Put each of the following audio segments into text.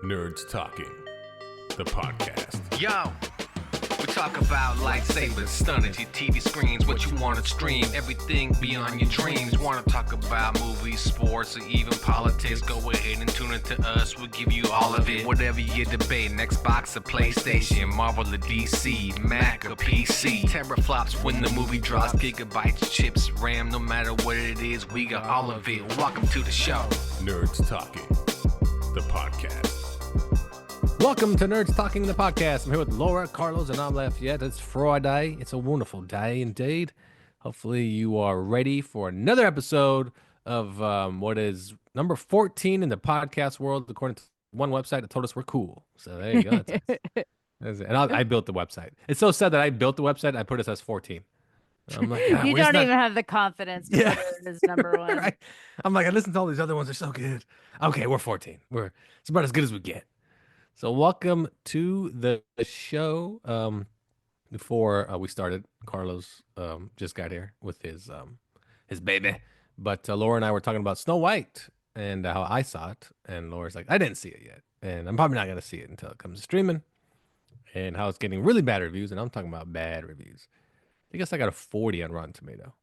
Nerds Talking, the podcast. Yo, we talk about lightsabers, stunning your TV screens, what you want to stream, everything beyond your dreams. Want to talk about movies, sports, or even politics? Go ahead and tune into us. We'll give you all of it. Whatever you're debating, Xbox or PlayStation, Marvel or DC, Mac or PC. Teraflops when the movie drops, gigabytes, chips, RAM, no matter what it is, we got all of it. Welcome to the show. Nerds Talking, the podcast. Welcome to Nerds Talking, the podcast. I'm here with Laura, Carlos, and I'm Lafayette. It's Friday. It's a wonderful day indeed. Hopefully you are ready for another episode of what is number 14 in the podcast world, according to one website that told us we're cool. So there you go. And I built the website. It's so sad that I built the website. I put us as 14. I'm like, you don't even have the confidence to put it as number one. Right. I'm like, I listened to all these other ones. They're so good. Okay, we're 14. It's about as good as we get. So welcome to the show. Before we started, Carlos just got here with his baby. But Laura and I were talking about Snow White and how I saw it. And Laura's like, I didn't see it yet. And I'm probably not going to see it until it comes to streaming. And how it's getting really bad reviews. And I'm talking about bad reviews. I guess I got a 40 on Rotten Tomato.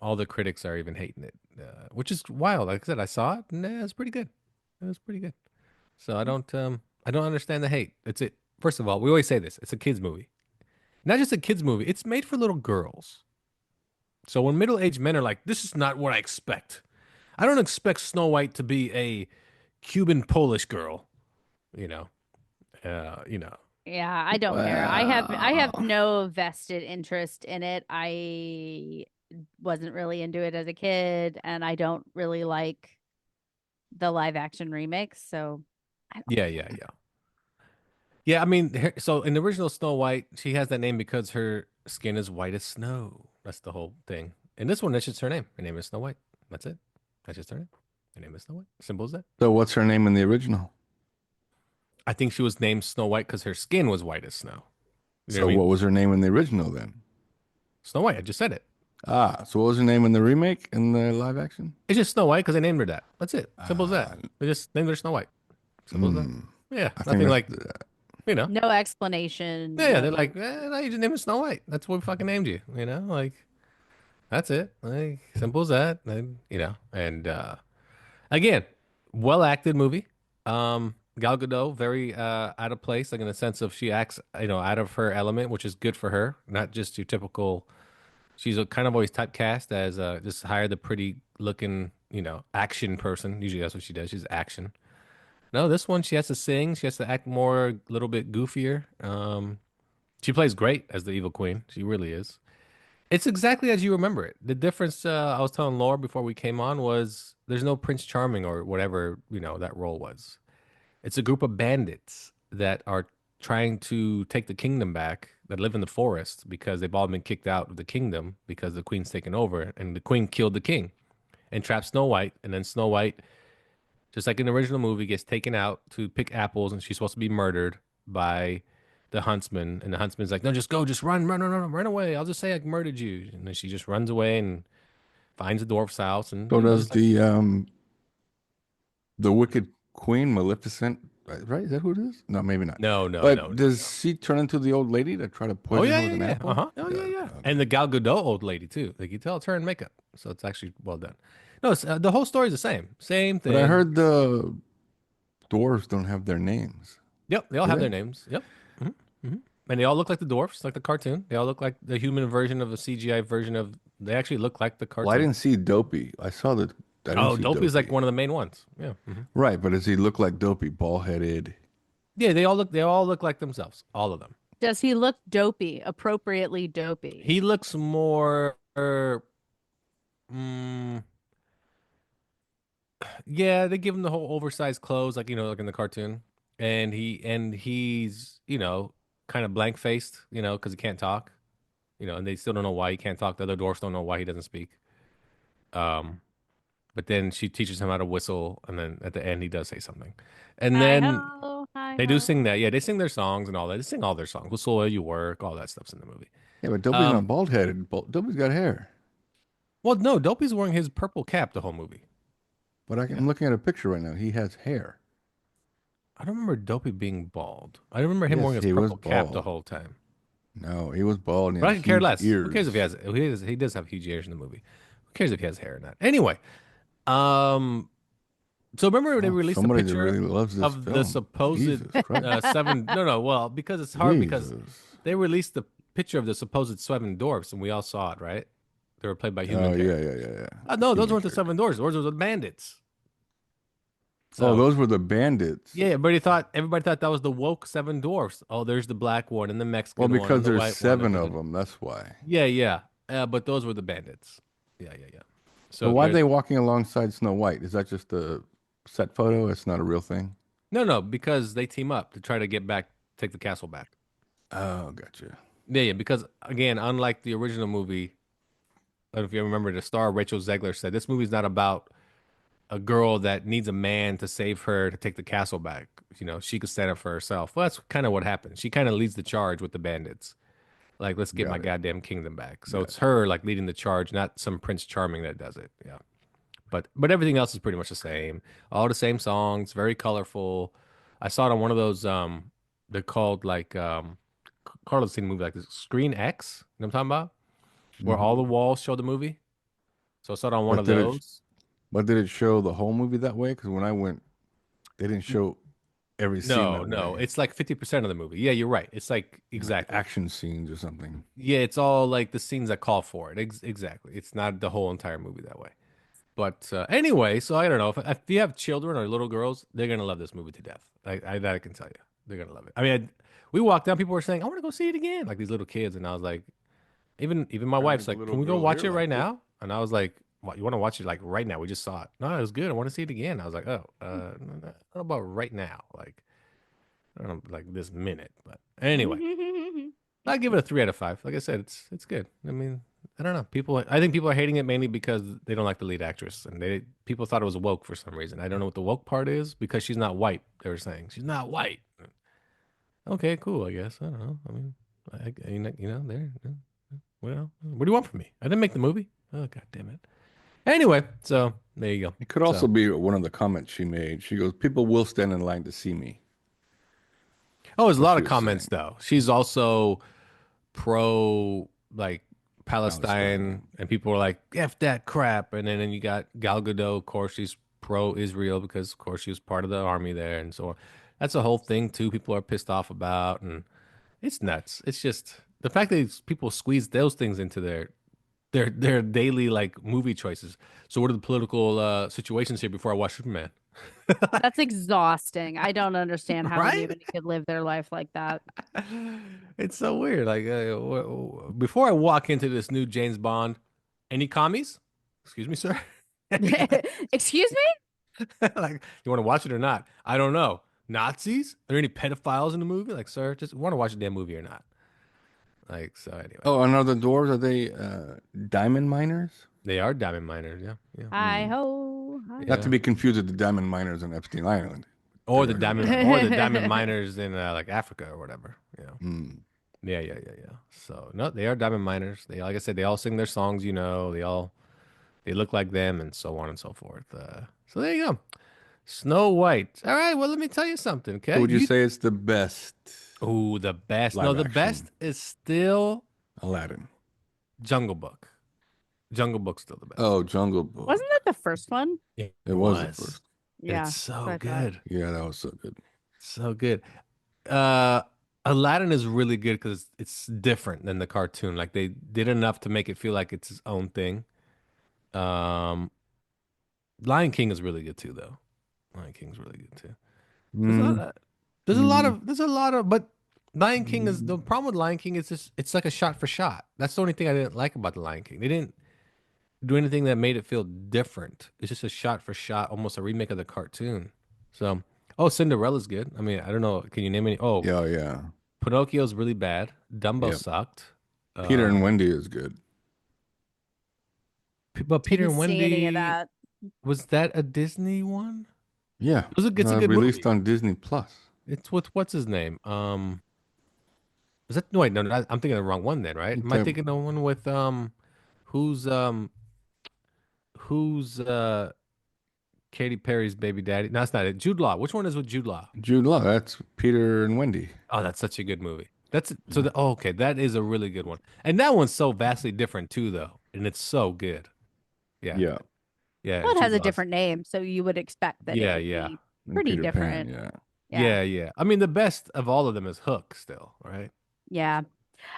All the critics are even hating it, which is wild. Like I said, I saw it and it was pretty good. It was pretty good. So I don't understand the hate. First of all, we always say this. It's a kids movie. Not just a kids movie. It's made for little girls. So when middle-aged men are like, this is not what I expect. I don't expect Snow White to be a Cuban Polish girl, Yeah, I don't care. I have no vested interest in it. I wasn't really into it as a kid, and I don't really like the live action remakes, so Yeah. I mean, so in the original Snow White, she has that name because her skin is white as snow. That's the whole thing. In this one, that's just her name. Her name is Snow White. That's it. That's just her name. Her name is Snow White. Simple as that. So what's her name in the original? I think she was named Snow White because her skin was white as snow. So what was her name in the original then? Snow White. I just said it. So what was her name in the remake, in the live action? It's just Snow White because they named her that. That's it. Simple as that. They just named her Snow White. Simple as that. Yeah. Nothing like, no explanation. Yeah, they're like, no, you just named her Snow White. That's what we fucking named you. Like, that's it. Like, simple as that. And again, well acted movie. Gal Gadot, very out of place, like in the sense of she acts, out of her element, which is good for her. Not just your typical. She's kind of always typecast as just hire the pretty looking, action person. Usually that's what she does. She's action. No, this one she has to sing. She has to act more, a little bit goofier. She plays great as the evil queen. She really is. It's exactly as you remember it. The difference I was telling Laura before we came on was there's no Prince Charming or whatever, that role was. It's a group of bandits that are trying to take the kingdom back, that live in the forest because they've all been kicked out of the kingdom because the queen's taken over and the queen killed the king and trapped Snow White. And then Snow White, just like in the original movie, gets taken out to pick apples and she's supposed to be murdered by the huntsman. And the huntsman's like, no, just go, just run away. I'll just say I murdered you. And then she just runs away and finds the dwarf's house. And so does the wicked queen, Maleficent, right? Is that who it is? No, maybe not. No. But does she turn into the old lady that try to poison her with an apple? Uh-huh. Yeah. And the Gal Gadot old lady too. Like you tell it's her in makeup, so it's actually well done. No, it's, the whole story is the same thing. But I heard the dwarves don't have their names. Yep, they all have their names. Yep. Mm-hmm. And they all look like the dwarfs, like the cartoon. They all look like the human version of a CGI version of. They actually look like the cartoon. Well, I didn't see Dopey. I saw that. Dopey is like one of the main ones. Yeah. Mm-hmm. Right, but does he look like Dopey, ball-headed? Yeah, they all look like themselves. All of them. Does he look dopey, appropriately dopey? He looks more. Yeah, they give him the whole oversized clothes, like like in the cartoon, and he's kind of blank faced, because he can't talk, and they still don't know why he can't talk. The other dwarfs don't know why he doesn't speak. But then she teaches him how to whistle, and then at the end he does say something, and then they do sing that. Yeah, they sing their songs and all that. They sing all their songs. Whistle While You Work, all that stuff's in the movie. Yeah, but Dopey's not bald-headed. Dopey's got hair. Well, no, Dopey's wearing his purple cap the whole movie. But I'm looking at a picture right now. He has hair. I don't remember Dopey being bald. I remember him Yes, wearing his he was purple cap the bald. whole time. No, he was bald and he But I had could care huge less. Who cares if he ears. has? He does have huge ears in the movie. Who cares if he has hair or not? Anyway, um, so remember when they Oh, released a somebody that picture really loves this of the film. supposed Jesus Christ. seven? No, no. Well, because it's hard because Jesus. they released the picture of the supposed seven dwarfs, and we all saw it, right? They were played by human Oh, yeah, characters. yeah, yeah, yeah. No, those Human weren't the character. seven dwarfs. Those were the bandits. Oh, So those were the bandits. yeah, everybody thought that was the woke seven dwarfs. Oh, there's the black one and the Well, Mexican one because and the there's white one. 7 of them. That's why. Yeah, yeah. But those were the bandits. Yeah, yeah, yeah. But So why are there's they walking alongside Snow White? Is that just a set photo? It's not a real thing? no, because they team up to try to take the castle back. Oh, gotcha. Yeah, yeah. Because again, unlike the original movie, I don't know if you remember, the star Rachel Zegler said this movie's not about a girl that needs a man to save her to take the castle back. You know, she could stand up for herself. Well, that's kind of what happened. She kind of leads the charge with the bandits. Like, let's get my Got it. goddamn kingdom back. So Got it's her like leading the charge, not some Prince Charming that does it. Yeah. But everything else is pretty much the same. All the same songs, very colorful. I saw it on one of those they're called like Carlos seen a movie like this, Screen X, you know what I'm talking about? Where all the Mhm. walls show the movie. So I saw it on one But of did it, those. but did it show the whole movie that way? Because when I went, they didn't show every scene No, that no, way. it's like 50% of the movie. Yeah, you're right. It's like Like exactly. action scenes or something. Yeah, it's all like the scenes that call for it. Exactly. It's not the whole entire movie that way. But anyway, so I don't know if you have children or little girls, they're gonna love this movie to death. That I can tell you, they're gonna love it. I mean, we walked down, people were saying, "I want to go see it again," like these little kids, and I was like, even my I wife's think the like, little "Can we go girl watch here it right liked it. now?" And I was like, "What? You want to watch it like right now? We just saw it. No, it was good. I want to see it again." I was like, "Oh, I don't know about right now, like I don't know, like this minute." But anyway. I give it a 3 out of 5. Like I said, it's good. I mean, I don't know. I think people are hating it mainly because they don't like the lead actress, and people thought it was woke for some reason. I don't know what the woke part is because she's not white. They were saying she's not white. Okay, cool. I guess I don't know. I mean, there. Well, what do you want from me? I didn't make the movie. Oh, god damn it. Anyway, so there you go. It could also So, be one of the comments she made. She goes, "People will stand in line to see me." there's a What lot she of was comments saying. though. She's also pro like Palestine, Palestine. and people were like, "F that crap." And then you got Gal Gadot, of course, she's pro Israel because, of course, she was part of the army there, and so on. That's a whole thing too. People are pissed off about, and it's nuts. It's just the fact that people squeeze those things into their daily like movie choices. So, what are the political situations here before I watch Superman? That's exhausting. I don't understand how Right? anybody could live their life like that. It's so weird. Like before I walk into this new James Bond, any commies? Excuse me, sir. Excuse me? Like, you want to watch it or not? I don't know. Nazis? Are there any pedophiles in the movie? Like, sir, just want to watch the damn movie or not? Like, so anyway, Oh, and are the dwarves, are they diamond miners? they are diamond miners. Yeah, yeah, Hi ho. Hi. Not yeah. to be confused with the diamond miners on Epstein Island. Or They're the diamond diamond, miners. or the diamond miners in like Africa or whatever. You know. Mm. Yeah, yeah, yeah, yeah. So no, they are diamond miners. They, like I said, they all sing their songs. They look like them, and so on and so forth. So there you go. Snow White. All right. Well, let me tell you something. Okay. So would you say it's the best Oh, the best. No, live the action best is still Aladdin? Jungle Book. Jungle Book's still the best. Oh, Jungle Book. Wasn't that the first one? It It was the first. Yeah. It's so that's what I thought. good. Yeah, that was so good. So good. Uh, Aladdin is really good because it's different than the cartoon. Like they did enough to make it feel like it's its own thing. Um, Lion King is really good too, though. Lion King's really good too. There's a lot Mm, of, there's a lot of, but Lion King is the mm. problem with Lion King is just it's like a shot for shot. That's the only thing I didn't like about the Lion King. They didn't do anything that made it feel different. It's just a shot for shot, almost a remake of the cartoon. So, oh, Cinderella's good. I mean, I don't know. Can you name any? Oh, Yeah, yeah. Pinocchio's really bad. Dumbo Yep. sucked. Peter and Um, Wendy is good. but Peter Didn't and see any Wendy, of that. was that a Disney one? Yeah. It's a good Released movie. on Disney Plus. It's with what's his name? Is that no? Wait, no, I'm thinking of the wrong one then, right? Am I Okay. thinking the one with who's who's Katy Perry's baby daddy. No, that's not it. Jude Law. Which one is with Jude Law? Jude Law. That's Peter and Wendy. Oh, that's such a good movie. That's so. Oh, okay, that is a really good one, and that one's so vastly different too, though, and it's so good. Yeah, Yeah. yeah. Well, it has Jude a Law's. different name, so you would expect that it Yeah, would yeah, be And pretty Peter Pan. different. Yeah. yeah, yeah. I mean, the best of all of them is Hook, still, right? Yeah.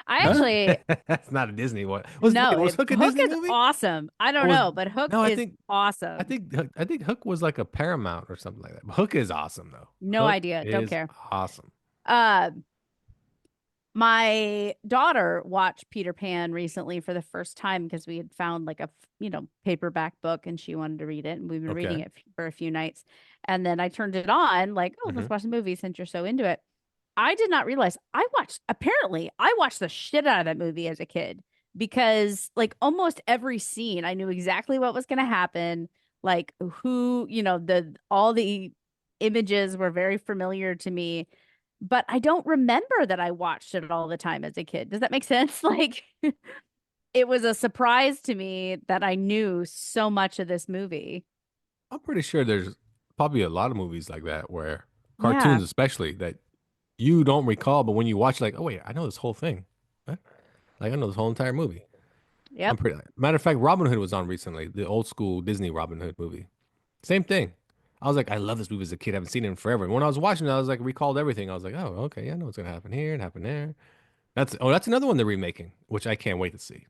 I Huh? actually That's not a Disney one. no, Was Hook a Hook Disney is movie? awesome. I Or don't was know, but Hook no? is awesome. I think Hook was like a Paramount or something like that. But Hook is awesome though. No Hook idea. Don't is care. awesome. Uh, my daughter watched Peter Pan recently for the first time because we had found like a paperback book and she wanted to read it, and we've been reading Okay. it for a few nights. And then I turned it on, like, oh, let's Mhm. watch the movie since you're so into it. I did not realize I watched the shit out of that movie as a kid because like almost every scene I knew exactly what was going to happen, like who, all the images were very familiar to me, but I don't remember that I watched it all the time as a kid. Does that make sense? Like it was a surprise to me that I knew so much of this movie. I'm pretty sure there's probably a lot of movies like that where Yeah. cartoons, especially that you don't recall, but when you watch, like, oh wait, I know this whole thing. Huh? Like I know this whole entire movie. I'm Yep. pretty. Matter of fact, Robin Hood was on recently, the old school Disney Robin Hood movie. Same thing. I was like, I love this movie as a kid. I haven't seen it in forever. And when I was watching it, I was like, recalled everything. I was like, oh, okay, yeah, I know what's gonna happen here and happen there. That's another one they're remaking, which I can't wait to see.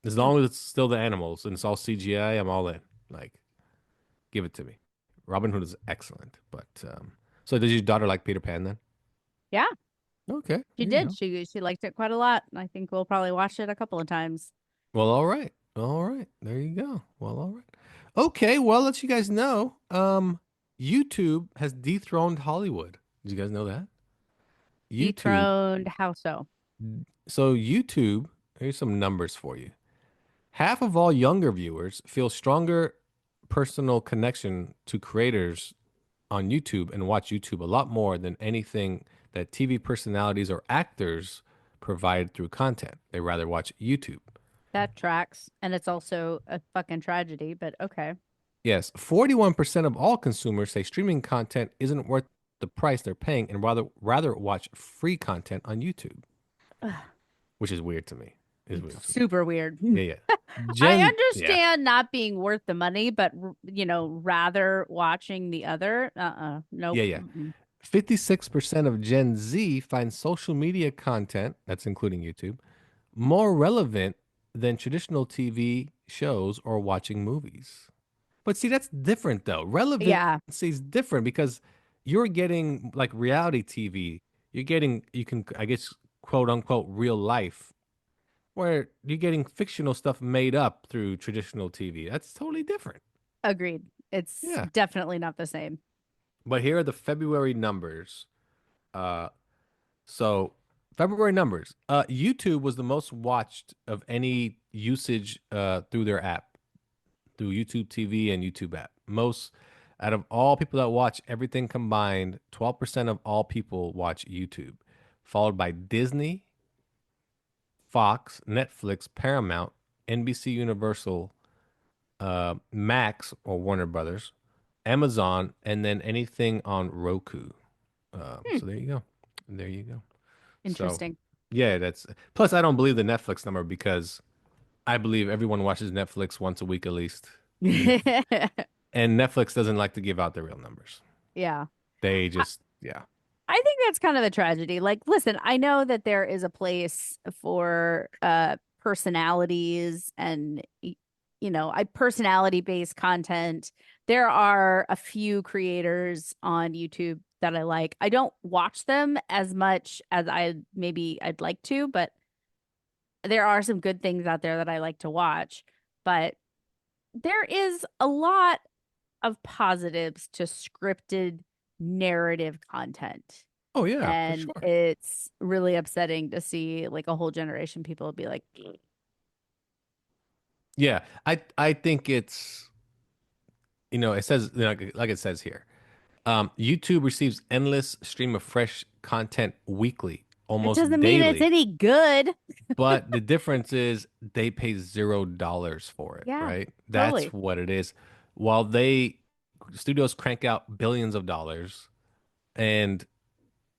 As long as it's still the animals and it's all CGI, I'm all in. Like, give it to me. Robin Hood is excellent. But so does your daughter like Peter Pan then? Yeah, Okay, she there you did. go. She liked it quite a lot. I think we'll probably watch it a couple of times. Well, all right. All right. There you go. Well, all right. Okay, well, let you guys know. YouTube has dethroned Hollywood. Did you guys know that? YouTube. Dethroned how so? So YouTube, here's some numbers for you. Half of all younger viewers feel stronger personal connection to creators on YouTube and watch YouTube a lot more than anything that TV personalities or actors provide through content. They rather watch YouTube. That tracks. And it's also a fucking tragedy, but okay. Yes, 41% of all consumers say streaming content isn't worth the price they're paying and rather watch free content on YouTube, Ugh, which is weird to me. It's weird to me. super weird. Yeah, yeah. I Yeah. understand not being worth the money, but rather watching the other. Nope. Yeah, yeah. 56% of Gen Z find social media content, that's including YouTube, more relevant than traditional TV shows or watching movies. But see, that's different though. Yeah, Relevancy is different because you're getting like reality TV. You can, I guess, quote unquote, real life, where you're getting fictional stuff made up through traditional TV. That's totally different. agreed. It's Yeah. definitely not the same. But here are the February numbers. Uh, so February numbers. YouTube was the most watched of any usage through their app, through YouTube TV and YouTube app. Most out of all people that watch everything combined, 12% of all people watch YouTube, followed by Disney, Fox, Netflix, Paramount, NBC Universal, Max or Warner Brothers, Amazon, and then anything on Roku. So there you go. There you go. So Interesting. yeah, that's plus I don't believe the Netflix number because I believe everyone watches Netflix once a week at least. And Netflix doesn't like to give out the real numbers. Yeah. They just, yeah. I think that's kind of a tragedy. Like, listen, I know that there is a place for personalities and I personality based content. There are a few creators on YouTube that I like. I don't watch them as much as I'd like to, but there are some good things out there that I like to watch. But there is a lot of positives to scripted narrative content. Oh yeah, for And sure. it's really upsetting to see like a whole generation of people be like, Yeah, I think it's it says like it says here. YouTube receives endless stream of fresh content weekly, it almost doesn't mean it's daily. any good. But the difference is they pay $0 for it, Yeah, right? totally. That's what it is. While they studios crank out billions of dollars, and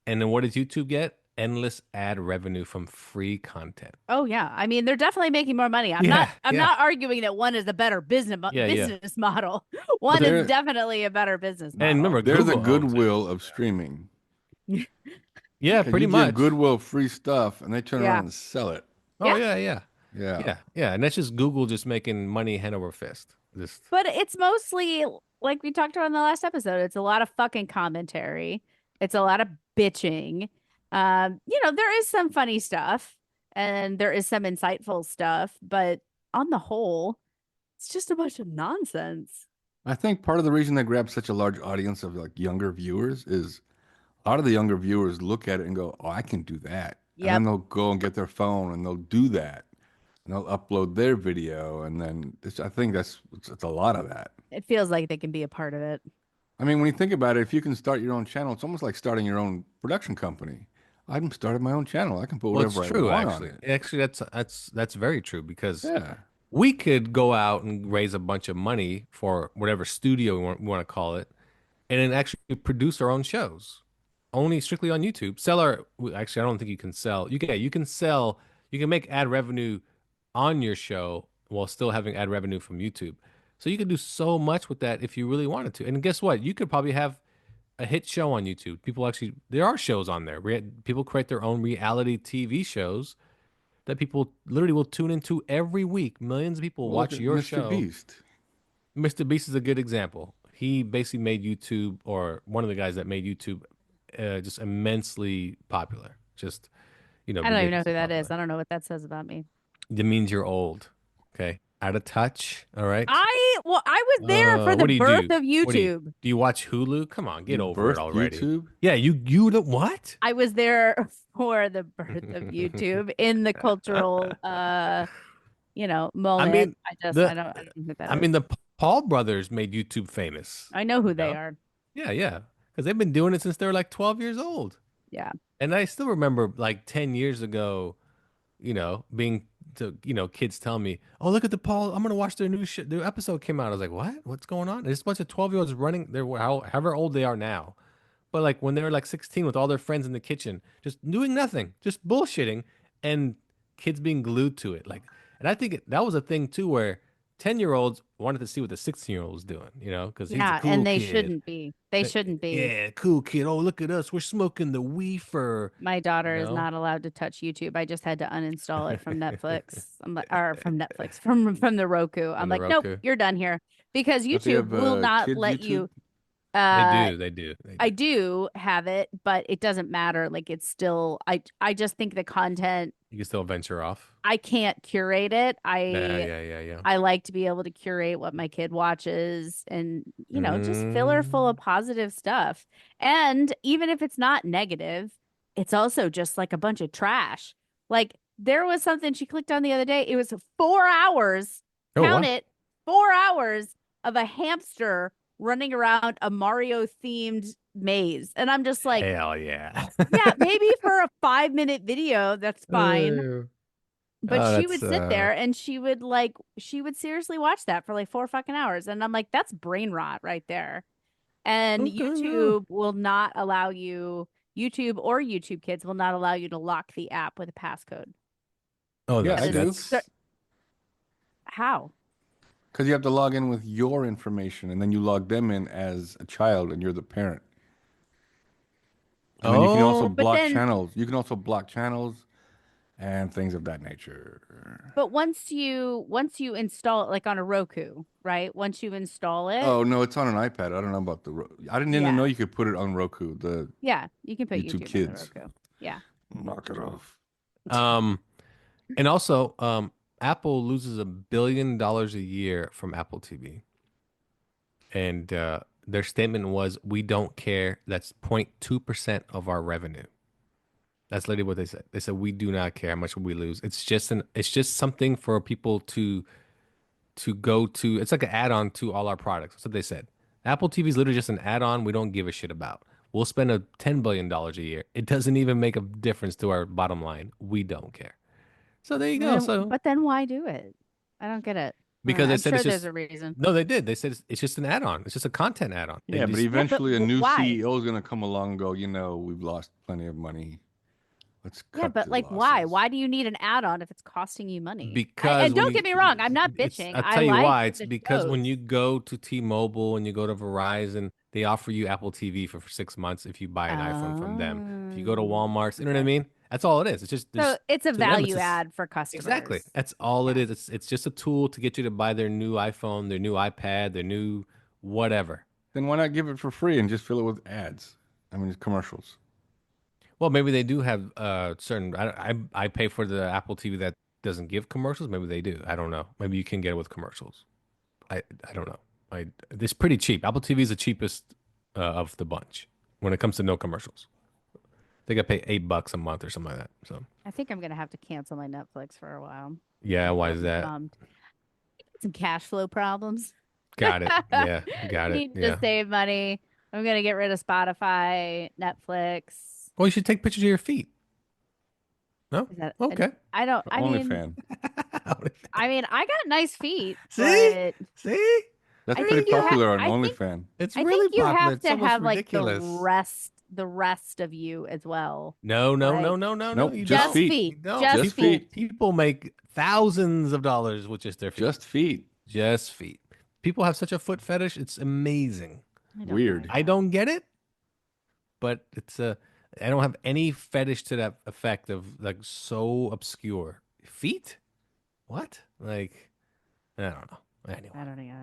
then what does YouTube get? Endless ad revenue from free content. Oh yeah. I mean, they're definitely making more money. I'm Yeah, not I'm yeah, not arguing that one is a better yeah, yeah. business model. But One is there, definitely a better business And model. remember, there's a Google owns it. goodwill of streaming. Yeah, Because pretty you give much. Goodwill free stuff and they turn Yeah. around and sell it. Oh Yeah. yeah, yeah, Yeah. yeah, yeah. And that's just Google just making money hand over fist. Just But it's mostly like we talked about in the last episode. It's a lot of fucking commentary. It's a lot of bitching. There is some funny stuff and there is some insightful stuff, but on the whole, it's just a bunch of nonsense. I think part of the reason they grab such a large audience of like younger viewers is a lot of the younger viewers look at it and go, "Oh, I can do that," and then Yep. they'll go and get their phone and they'll do that, and they'll upload their video, and then I think it's a lot of that. It feels like they can be a part of it. I mean, when you think about it, if you can start your own channel, it's almost like starting your own production company. I'm starting my own channel. I can put well, it's whatever true I want actually. on it. Actually, that's very true because Yeah. we could go out and raise a bunch of money for whatever studio we want to call it, and then actually produce our own shows, only strictly on YouTube. Sell our actually, I don't think you can sell. You can sell. You can make ad revenue on your show while still having ad revenue from YouTube. So you could do so much with that if you really wanted to. And guess what? You could probably have a hit show on YouTube. People actually, there are shows on there. People create their own reality TV shows that people literally will tune into every week. Millions of people Well, look watch at your Mr. show. Beast. Mr. Beast is a good example. He basically made YouTube, or one of the guys that made YouTube, just immensely popular. Just, I don't even know who ridiculously that is. popular. I don't know what that says about me. It means you're old. Okay. Out of touch. All right. I was there for the What do you birth do? of YouTube. Do you watch Hulu? Come on, get You over it birthed already. YouTube? Yeah, you don't what? I was there for the birth of YouTube in the cultural I moment. mean, I don't know who that is. the Paul brothers made YouTube famous. I know who You they know? are. Yeah, yeah. Because they've been doing it since they were like 12 years old. Yeah. And I still remember like 10 years ago, kids telling me, "Oh, look at the Paul. I'm gonna watch their their episode came out." I was like, "What? What's going on?" There's a bunch of 12-year-olds running. They're however old they are now, but like when they were like 16 with all their friends in the kitchen, just doing nothing, just bullshitting, and kids being glued to it. Like, and I think that was a thing too, where 10-year-olds wanted to see what the 16-year-old was doing, because he's a Yeah, cool and they kid. shouldn't be. They shouldn't be. Yeah, cool kid. Oh, look at us. We're smoking the weefer. My daughter is No? not allowed to touch YouTube. I just had to uninstall it from Netflix. Or from Netflix, from the Roku. I'm From the like, nope, Roku. you're done here because Don't they YouTube have, will not kids let YouTube? you. They do. I do have it, but it doesn't matter. Like it's still. I just think the content. You can still venture off. I can't curate it. Yeah. I like to be able to curate what my kid watches and, just fill her full of positive stuff. And even if it's not negative, it's also just like a bunch of trash. Like there was something she clicked on the other day. It was 4 hours, Oh, count wow. it, 4 hours of a hamster running around a Mario themed maze. And I'm just like, Hell yeah. yeah, maybe for a 5-minute video, that's fine. But Oh, she would sit there and she would seriously watch that for like 4 fucking hours. And I'm like, that's brain rot right there. And Okay, yeah. YouTube will not allow you, YouTube or YouTube Kids will not allow you to lock the app with a passcode. Oh, Yeah, I do. How? Because you have to log in with your information, and then you log them in as a child, and you're the parent. And then you can also but block then- channels. You can also block channels and things of that nature. But once you install it, like on a Roku, right? Once you install it, Oh no, it's on an iPad. I don't know about the. I didn't Yeah. even know you could put it on Roku. yeah, you can put YouTube YouTube Kids. on the Roku. Yeah. Knock it off. And also, Apple loses $1 billion a year from Apple TV. And their statement was, "We don't care. That's 0.2% of our revenue." That's literally what they said. They said, "We do not care how much we lose. It's just something for people to go to. It's like an add-on to all our products." That's what they said. Apple TV is literally just an add-on we don't give a shit about. We'll spend $10 billion a year. It doesn't even make a difference to our bottom line. We don't care. So there you go. So But then why do it? I don't get it. because they I'm said sure it's there's just a reason. no, they did. They said it's just an add-on. It's just a content add-on. They Yeah, but just, eventually a new why? CEO is going to come along and go, we've lost plenty of money. Let's Yeah, cut but the like, why? losses. Why do you need an add-on if it's costing you money? because And when don't you get me wrong, I'm not it's bitching. I'll I tell you like why. It's the because when shows. you go to T-Mobile and you go to Verizon, they offer you Apple TV for 6 months if you buy an iPhone from them. If you go to Oh, Walmart, you know what I okay. mean? That's all it is. It's just So there's it's a to them it's value just add for exactly. customers. That's all it Yeah. is. It's just a tool to get you to buy their new iPhone, their new iPad, their new whatever. Then why not give it for free and just fill it with ads? I mean, commercials. Well, maybe they do have certain. I pay for the Apple TV that doesn't give commercials. Maybe they do. I don't know. Maybe you can get it with commercials. I don't know. It's pretty cheap. Apple TV is the cheapest of the bunch when it comes to no commercials. I think I pay $8 a month or something like that. So I think I'm gonna have to cancel my Netflix for a while. yeah, why is that? Some cash flow problems. Got it. Yeah, got it. Need to Yeah. save money. I'm gonna get rid of Spotify, Netflix. Well, you should take pictures of your feet. No? Is that? Okay. I don't. Only fan. I got nice feet, See? but See? That's I pretty think you have- popular on I think- OnlyFans. It's I really think you popular. have It's to almost have ridiculous. like the rest of you as well. No, no, Right. no, no, no, no. Nope, You just don't. feet. You don't. Just Just people, feet. people make thousands of dollars with just their feet. Just feet. Just feet. People have such a foot fetish. It's amazing. I don't Weird. like I that. don't get it, but I don't have any fetish to that effect of like so obscure. Feet? What? Like, I don't know. Anyway, I don't know.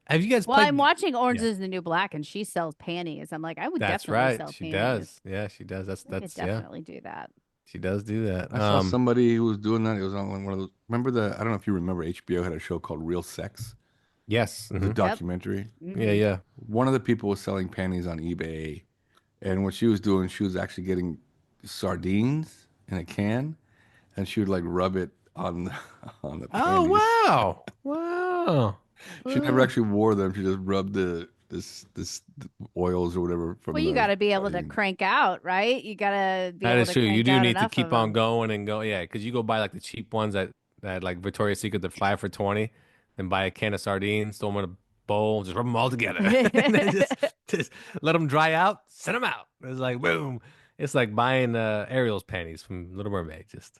have you guys Well, played? I'm watching Orange is the New Black, and she sells panties. I'm like, I would That's definitely right. sell She panties. does. Yeah, she does. I could That's yeah. definitely do that. She does do that. I saw somebody who was doing that. It was on one of those. Remember I don't know if you remember, HBO had a show called Real Sex. Yes. It was a Mhm. documentary. Yeah, yeah. One of the people was selling panties on eBay. And what she was doing, she was actually getting sardines in a can, and she would like rub it on the, on the panties. Oh wow! Wow. She never actually wore them. She just rubbed this oils or whatever from Well, you the got to be able to sardine. crank out, right? You got to be That able is to true. You crank do out need to enough keep of on them. going and go. Yeah, because you go buy like the cheap ones that like Victoria's Secret, the 5 for 20, then buy a can of sardines, throw them in a bowl, just rub them all together, and then just let them dry out, send them out. It's like boom. It's like buying Ariel's panties from Little Mermaid. Just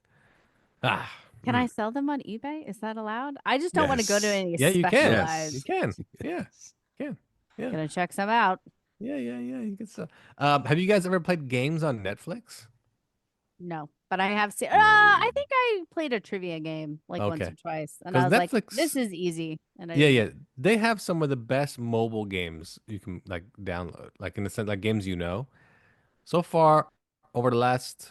ah. Can I sell them on eBay? Is that allowed? I just don't want to go to Yes. any Yeah, you can. specialized. You can. Yeah, you can. Yeah. Gonna check some out. Yeah. You can sell. Have you guys ever played games on Netflix? No, but I have seen. I think I played a trivia game like once Okay. or twice, and 'Cause I was like, Netflix- "This is easy." And I Yeah, did yeah. it. They have some of the best mobile games you can like download, like in the sense like games you know. So far, over the last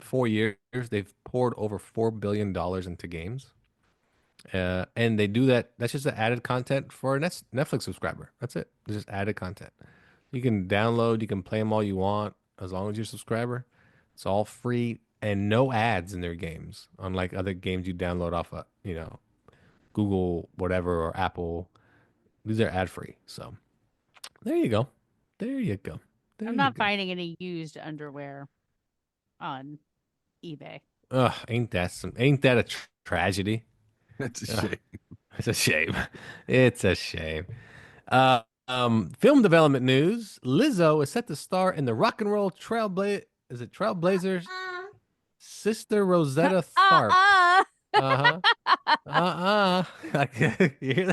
4 years, they've poured over $4 billion into games. And they do that. That's just the added content for a Netflix subscriber. That's it. It's just added content. You can download, you can play them all you want as long as you're a subscriber. It's all free and no ads in their games, unlike other games you download off of, Google, whatever, or Apple. These are ad free. So there you go. There you go. There I'm you not go. finding any used underwear on eBay. Ugh, ain't that a tragedy? That's a Ugh. shame. It's a shame. It's a shame. Film development news. Lizzo is set to star in the rock and roll Trailblazers? Sister Rosetta Tharpe. Uh-huh. You hear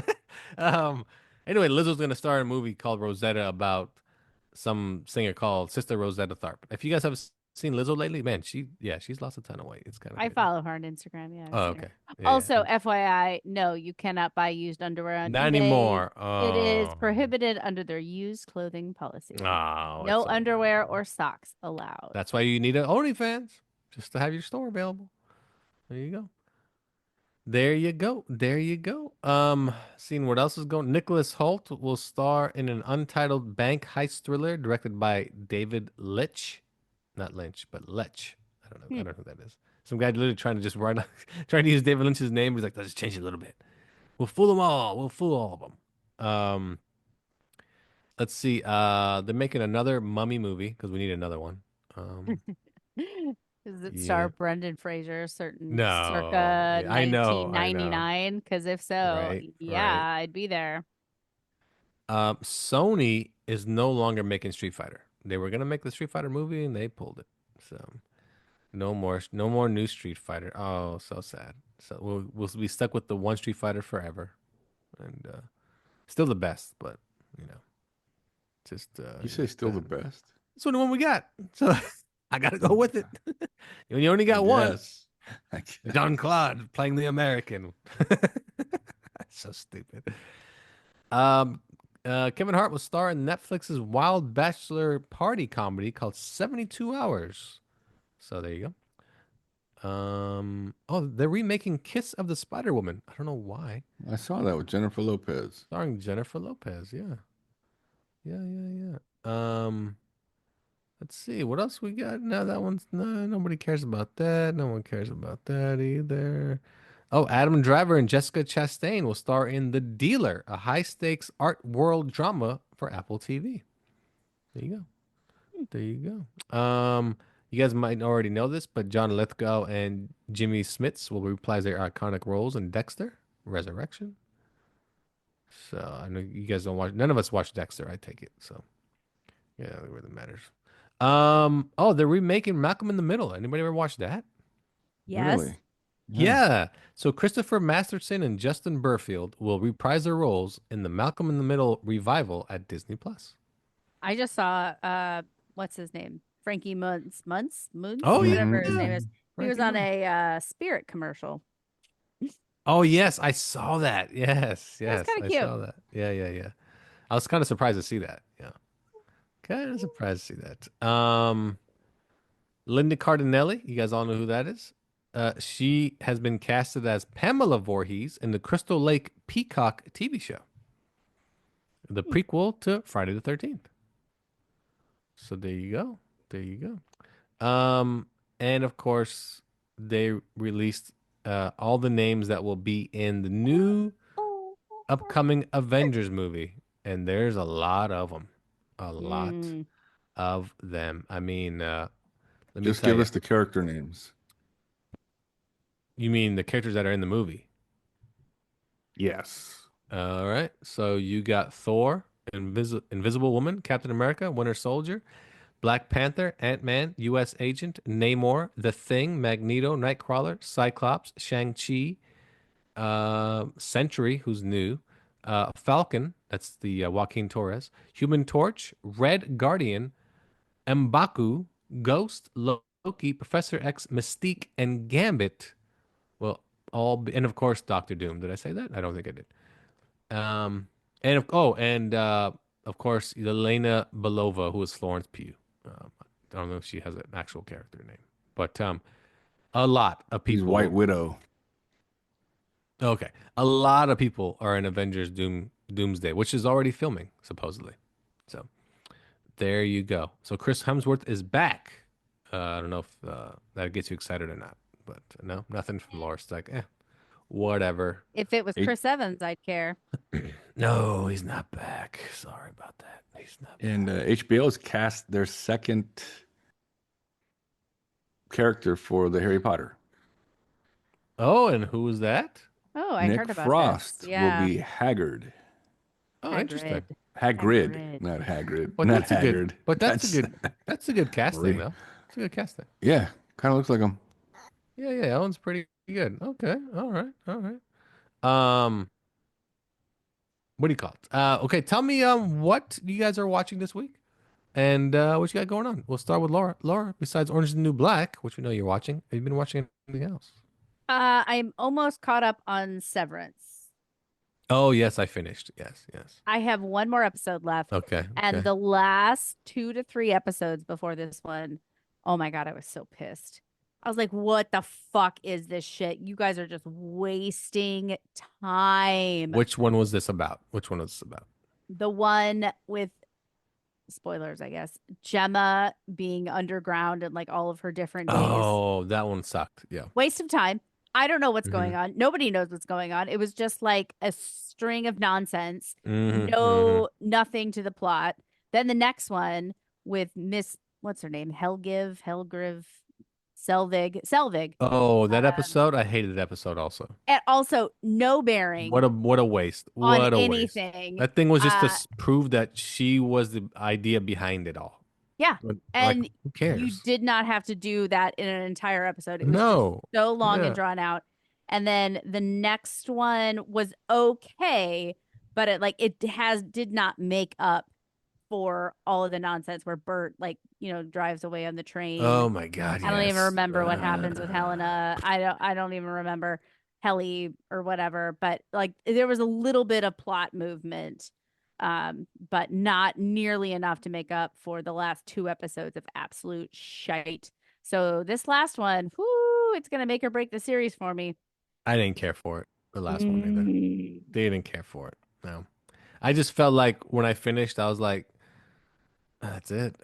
that? Anyway, Lizzo's gonna star in a movie called Rosetta about some singer called Sister Rosetta Tharpe. If you guys have seen Lizzo lately, man, she's lost a ton of weight. It's kind of I follow her on Instagram. Yeah. I've Oh, seen her. okay. Yeah, Also, FYI, no, you cannot buy used underwear on not eBay. anymore. It is Oh. prohibited under their used clothing policy. Oh, No it's underwear over. or socks allowed. That's why you need an OnlyFans, just to have your store available. There you go. There you go. There you go. Seeing what else is going. Nicholas Hoult will star in an untitled bank heist thriller directed by David Litch. Not Lynch, but Lech. I don't know. I don't know who that is. Some guy literally trying to just write, trying to use David Lynch's name. He's like, let's just change it a little bit. We'll fool them all. We'll fool all of them. Let's see. They're making another Mummy movie because we need another one. Does it Yeah. star Brendan Fraser, certain No. circa Yeah, I know. 1999? Because if so, Right. yeah, I'd be there. Sony is no longer making Street Fighter. They were gonna make the Street Fighter movie and they pulled it. So no more new Street Fighter. Oh, so sad. So we'll be stuck with the one Street Fighter forever, and still the best, but you know, just You say still the best? it's the only one we got. So I gotta go with it. You only I got one. guess. I guess. John Claude playing the American. That's so stupid. Um, Kevin Hart will star in Netflix's Wild Bachelor party comedy called 72 Hours. So there you go. Oh, they're remaking Kiss of the Spider Woman. I don't know why. I saw that with Jennifer Lopez. Starring Jennifer Lopez. Yeah. Let's see what else we got. No, that one's no. Nobody cares about that. No one cares about that either. Oh, Adam Driver and Jessica Chastain will star in The Dealer, a high-stakes art world drama for Apple TV. There you go. There you go. You guys might already know this, but John Lithgow and Jimmy Smits will reprise their iconic roles in Dexter: Resurrection. So I know you guys don't watch. None of us watch Dexter. I take it. So yeah, it really matters. Oh, they're remaking Malcolm in the Middle. Anybody ever watch that? Yes. Really? Yeah. So Christopher Masterson and Justin Burfield will reprise their roles in the Malcolm in the Middle revival at Disney Plus. I just saw what's his name? Frankie Muntz, Oh, yeah. whatever his name is. He was Frankie on Muniz. a Spirit commercial. Oh yes, I saw that. Yes, That was kinda I cute. saw that. Yeah. I was kind of surprised to see that. Yeah, kind of surprised to see that. Linda Cardinelli, you guys all know who that is. She has been casted as Pamela Voorhees in the Crystal Lake Peacock TV show, the prequel to Friday the 13th. So there you go. There you go. And of course, they released all the names that will be in the new upcoming Avengers movie, and there's a lot of them. A lot of them. I mean, let me Just tell give you. us the character names. You mean the characters that are in the movie? Yes. All right. So you got Thor, Invisible Woman, Captain America, Winter Soldier, Black Panther, Ant-Man, U.S. Agent, Namor, The Thing, Magneto, Nightcrawler, Cyclops, Shang-Chi, Sentry, who's new, Falcon, that's the Joaquin Torres, Human Torch, Red Guardian, M'Baku, Ghost, Loki, Professor X, Mystique, and Gambit. Well, and of course Doctor Doom. Did I say that? I don't think I did. And of course Elena Belova, who is Florence Pugh. I don't know if she has an actual character name, but a lot of He's people. White Widow. Okay, a lot of people are in Avengers Doomsday, which is already filming supposedly. So there you go. So Chris Hemsworth is back. I don't know if that gets you excited or not, but no, nothing from Laura. It's like, whatever. If it was Chris Evans, I'd care. No, he's not back. Sorry about that. He's not. And HBO's cast their second character for the Harry Potter. Oh, and who was that? Oh, I Nick heard about Frost this. Yeah. will be Haggard. Oh, interesting. Hagrid, not Hagrid. But not that's a Haggard. good. But that's a good. That's a good casting, Great. though. It's a good casting. Yeah, kind of looks like him. Yeah, that one's pretty good. Okay, all right. What do you call it? Okay, tell me what you guys are watching this week, and what you got going on. We'll start with Laura. Laura, besides Orange is the New Black, which we know you're watching, have you been watching anything else? I'm almost caught up on Severance. Oh yes, I finished. Yes. I have one more episode left. Okay. And the last 2 to 3 episodes before this one, oh my God, I was so pissed. I was like, what the fuck is this shit? You guys are just wasting time. Which one was this about? The one with spoilers, I guess. Gemma being underground and like all of her different days. Oh, that one sucked. Yeah. Waste of time. I don't know what's going on. Nobody knows what's going on. It was just like a string of nonsense. Nothing to the plot. Then the next one with Miss, what's her name? Helgriv Selvig. Oh, that episode. I hated that episode also. And also no bearing What a waste. on What a waste. anything. That thing was just to prove that she was the idea behind it all. Yeah. Like, And who you cares? did not have to do that in an entire episode. It was No. just so long Yeah. and drawn out. And then the next one was okay, but it did not make up for all of the nonsense where Bert drives away on the train. Oh my God. I don't even yes. remember what happens with Helena. I don't even remember Helly or whatever, but like there was a little bit of plot movement, but not nearly enough to make up for the last 2 episodes of absolute shite. So this last one, whoo, it's gonna make or break the series for me. I didn't care for it. The last one either. They didn't care for it. No. I just felt like when I finished, I was like, that's it.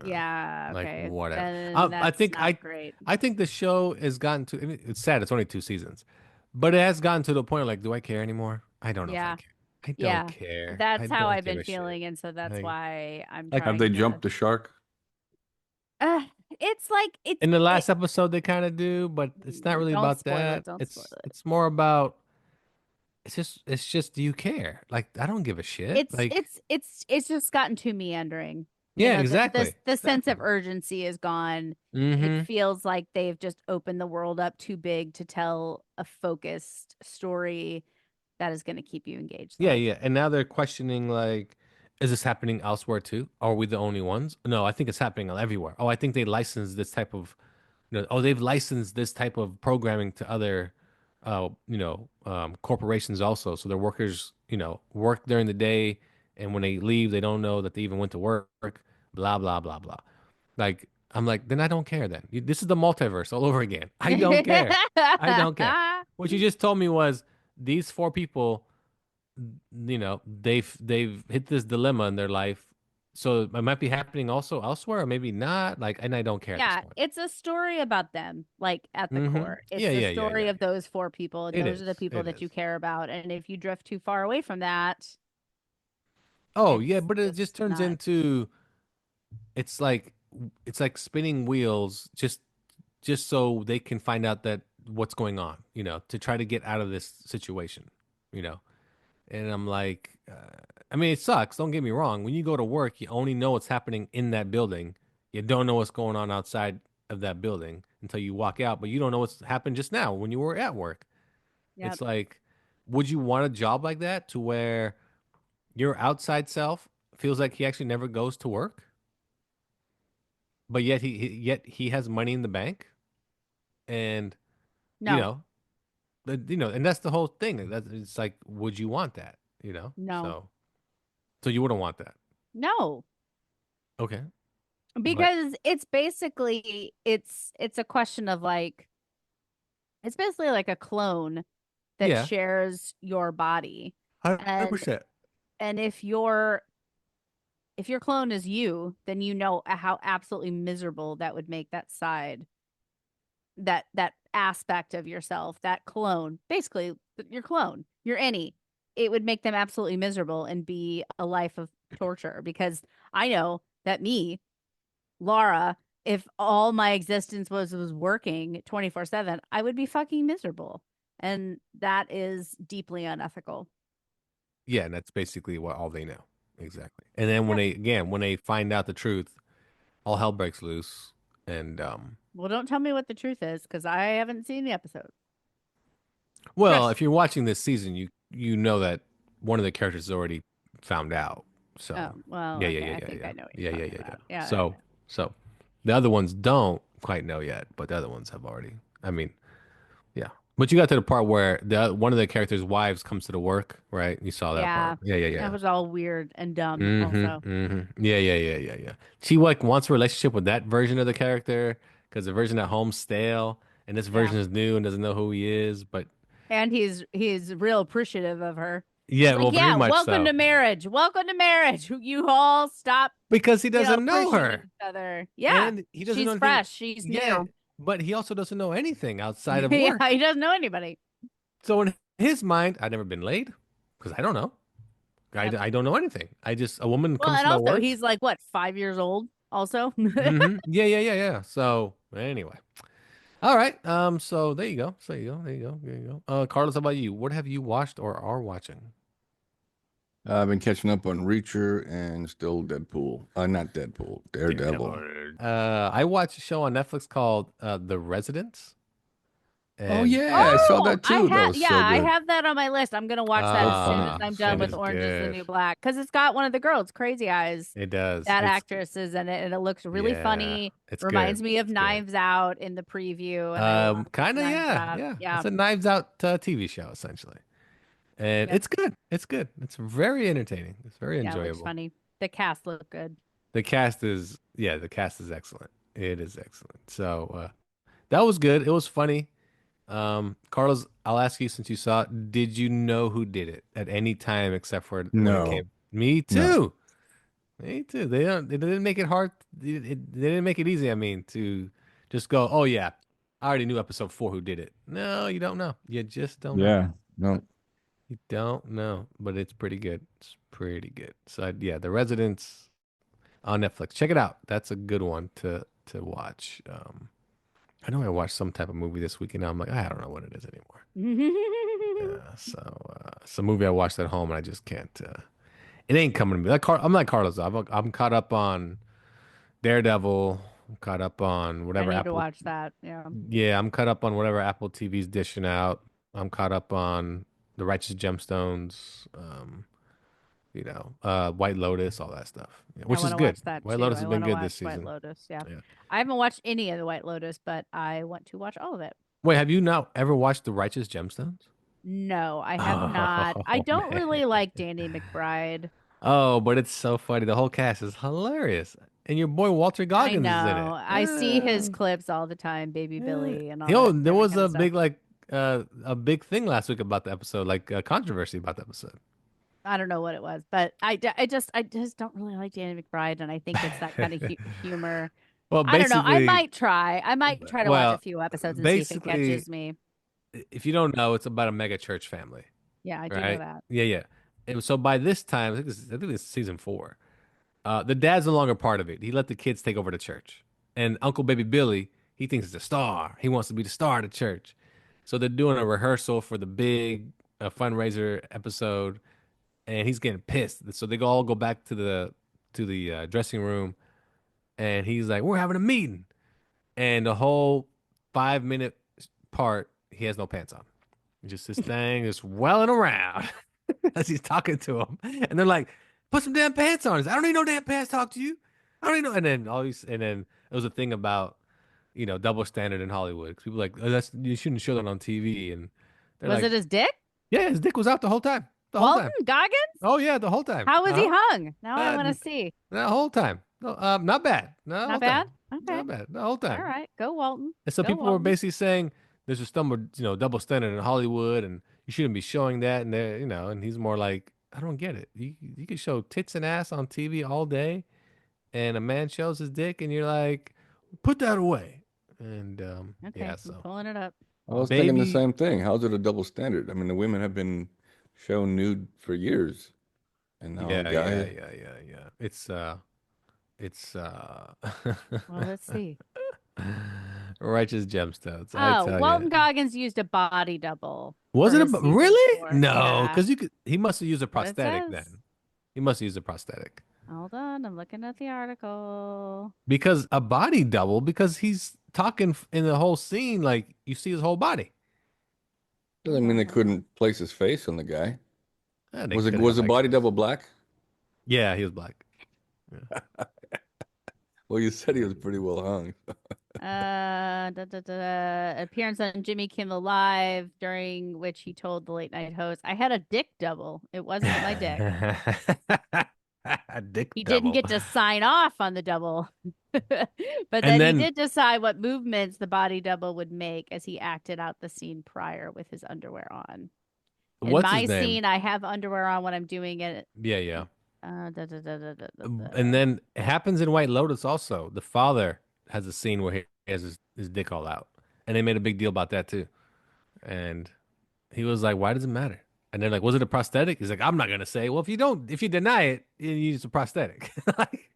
Yeah, Like okay. whatever. Then I that's think not great. I think the show has gotten to. I mean, it's sad. It's only 2 seasons, but it has gotten to the point of like, do I care anymore? I don't know if I Yeah. care. I don't Yeah. care. That's I how don't I've give been a shit. feeling, and so that's Like- why I'm Like, trying Have they to. jumped the shark? It's like it's In the last episode, they kind of do, but it's not really Don't about spoil it, that. don't spoil it. It's more about. It's just. Do you care? Like, I don't give a shit. it's Like, it's just gotten too meandering. yeah, The exactly. sense of urgency is gone. Mm-hmm. It feels like they've just opened the world up too big to tell a focused story that is going to keep you engaged. Yeah, yeah. And now they're questioning like, is this happening elsewhere too? Are we the only ones? No, I think it's happening everywhere. Oh, I think they license this type of, they've licensed this type of programming to other, corporations also. So their workers, work during the day, and when they leave, they don't know that they even went to work. Blah blah blah blah. Like I'm like, then I don't care. Then this is the multiverse all over again. I don't care. I don't care. What you just told me was these 4 people, they've hit this dilemma in their life, so it might be happening also elsewhere, or maybe not. Like, and I don't care. At Yeah, this point. it's a story about them, like at the Mhm. core. It's Yeah, the yeah, yeah, story yeah, of those 4 people, and It those are the is, people it that you is. care about. And if you drift too far away from that, Oh yeah, it's but it just turns not. into it's like spinning wheels just so they can find out that what's going on, to try to get out of this situation, you know. And I'm like, I mean, it sucks. Don't get me wrong. When you go to work, you only know what's happening in that building. You don't know what's going on outside of that building until you walk out, but you don't know what's happened just now when you were at work. Yep. It's like, would you want a job like that to where your outside self feels like he actually never goes to work, but yet he has money in the bank, and you No, know, and that's the whole thing. It's like, would you want that? No. So you wouldn't want that. no, Okay. because it's basically it's a question of like it's basically like a clone that Yeah. shares your body. 100%. And if your clone is you, then you know how absolutely miserable that would make that side, that aspect of yourself, that clone, basically your clone, your any. It would make them absolutely miserable and be a life of torture, because I know that me, Laura, if all my existence was working 24/7, I would be fucking miserable. And that is deeply unethical. Yeah, and that's basically what all they know. Exactly. And then when they find out the truth, all hell breaks loose. And Well, don't tell me what the truth is, because I haven't seen the episode. well, Yes. if you're watching this season, you know that one of the characters is already found out. So Oh, well, yeah, okay, yeah, yeah, I yeah, think yeah. I know what Yeah, you're yeah, talking yeah, about. yeah. Yeah. So the other ones don't quite know yet, but the other ones have already. I mean, yeah. But you got to the part where one of the characters' wives comes to the work, right? You saw that part. Yeah, yeah, yeah. That was all weird and dumb also. Yeah, yeah, yeah, yeah, yeah. She like wants a relationship with that version of the character because the version at home's stale, and this version is new and doesn't know who he is. But And he's real appreciative of her. yeah, Like, well, pretty much welcome so. to marriage. Welcome to marriage. You all stop, Because he doesn't know appreciating her. each other. Yeah. And he doesn't She's know anything. fresh. She's Yeah, new. but he also doesn't know anything outside of Yeah, work. he doesn't know anybody. So in his mind, I've never been laid because I don't know. Yep. I don't know anything. A woman Well, comes and to my also work. he's like what, 5 years old also? Yeah, yeah, yeah, yeah. So anyway, All right. So there you go. So there you go. There you go. There you go. Carlos, how about you? What have you watched or are watching? I've been catching up on Reacher and still Deadpool. Not Deadpool, Daredevil. I watched a show on Netflix called The Residents, Oh and yeah, I saw Oh, that too. That was so I good. have that on my list. I'm gonna watch that So as soon funny. as I'm So done it with is funny. Orange is the good. New Black because it's got one of the girls, Crazy Eyes. It does. That It's actress is in it, and it looks really yeah. funny. It's good. Reminds me of It's good. Knives Out in the preview, and I love Kind of, Knives yeah, Out. yeah. Yeah, It's a Knives Out TV show essentially, and yep, it's good. It's good. It's very entertaining. It's very yeah, it looks enjoyable. funny. The cast looked good. The cast is excellent. It is excellent. So that was good. It was funny. Carlos, I'll ask you since you saw it, did you know who did it at any time except for when it No, came? Me no. too. Me too. They didn't make it hard. They didn't make it easy. I mean, to just go, oh yeah, I already knew episode 4 who did it. No, you don't know. You just don't know. Yeah, no. You don't know, but it's pretty good. It's pretty good. So yeah, The Residents on Netflix. Check it out. That's a good one to watch. I know I watched some type of movie this week, and now I'm like, I don't know what it is anymore. So it's a movie I watched at home, and I just can't. It ain't coming to me. I'm like Carlos. I'm caught up on Daredevil. I'm caught up on I whatever need to Apple. watch that. Yeah. Yeah, I'm caught up on whatever Apple TV's dishing out. I'm caught up on the Righteous Gemstones. White Lotus, all that stuff, yeah, I which want is to good. watch that White too. Lotus I has been want to good watch this White season. Lotus. Yeah. Yeah. I haven't watched any of the White Lotus, but I want to watch all of it. Wait, have you not ever watched the Righteous Gemstones? No, I have not. I Oh don't man. really like Danny McBride. Oh, but it's so funny. The whole cast is hilarious, and your boy Walter I Goggins is in know. it. I see his clips all the time, Baby Billy and all Yo, that, there every was kind of stuff. a big thing last week about the episode, like a controversy about the episode. I don't know what it was, but I just don't really like Danny McBride, and I think it's that kind of humor. Well, I don't know. basically, I might try to watch a well, few episodes and see if it basically, catches me. if you don't know, it's about a mega church family, Yeah, I do know right? that. Yeah, yeah. And so by this time, I think this is season 4. The dad's no longer part of it. He let the kids take over the church. And Uncle Baby Billy, he thinks he's a star. He wants to be the star of the church. So they're doing a rehearsal for the big fundraiser episode, and he's getting pissed. So they all go back to the dressing room, and he's like, "We're having a meeting." And the whole 5 minute part, he has no pants on. Just this thing is welling around as he's talking to him, and they're like, "Put some damn pants on." He's like, "I don't need no damn pants. To talk to you. I don't need no." And then it was a thing about double standard in Hollywood. 'Cause people are like, oh, that's you shouldn't show that on TV, and they're Was like, it his dick? "Yeah, his dick was out the whole time. The whole Walton time. Goggins? Oh yeah, the whole time. How was he hung? Now I want to Uh, see. the whole time. No, not bad. No, the Not whole bad? time. Okay. Not bad. The whole All time." right. Go Walton. And so Go people were Walton. basically saying there's a double standard in Hollywood, and you shouldn't be showing that. And and he's more like, I don't get it. You can show tits and ass on TV all day, and a man shows his dick, and you're like, put that away. And Okay. yeah, I'm so pulling it up. I was thinking the baby, same thing. How's it a double standard? I mean, the women have been shown nude for years, and now the guy. yeah. It's Well, let's see. righteous gemstones. I Oh, tell Walton you. Goggins used a body double Was for it a his season really? 4. No, Yeah. because he must have used a What it prosthetic says. then. He must have used a prosthetic. Hold on. I'm looking at the article. Because a body double, because he's talking in the whole scene, like you see his whole body. Doesn't mean they couldn't place his face on the guy. They Was it could was have the body extras. double black? Yeah, he was black. Well, you said he was pretty well hung. Appearance on Jimmy Kimmel Live, during which he told the late night host, "I had a dick double. It wasn't my dick." A dick He didn't double. get to sign off on the double, but And then he then did decide what movements the body double would make as he acted out the scene prior with his underwear on. In what's my his name? scene, I have underwear on when I'm doing it. Yeah. Da. And then it happens in White Lotus also. The father has a scene where he has his dick all out. And they made a big deal about that too. And he was like, why does it matter? And they're like, was it a prosthetic? He's like, I'm not gonna say. Well, if you deny it, you use a prosthetic. Like,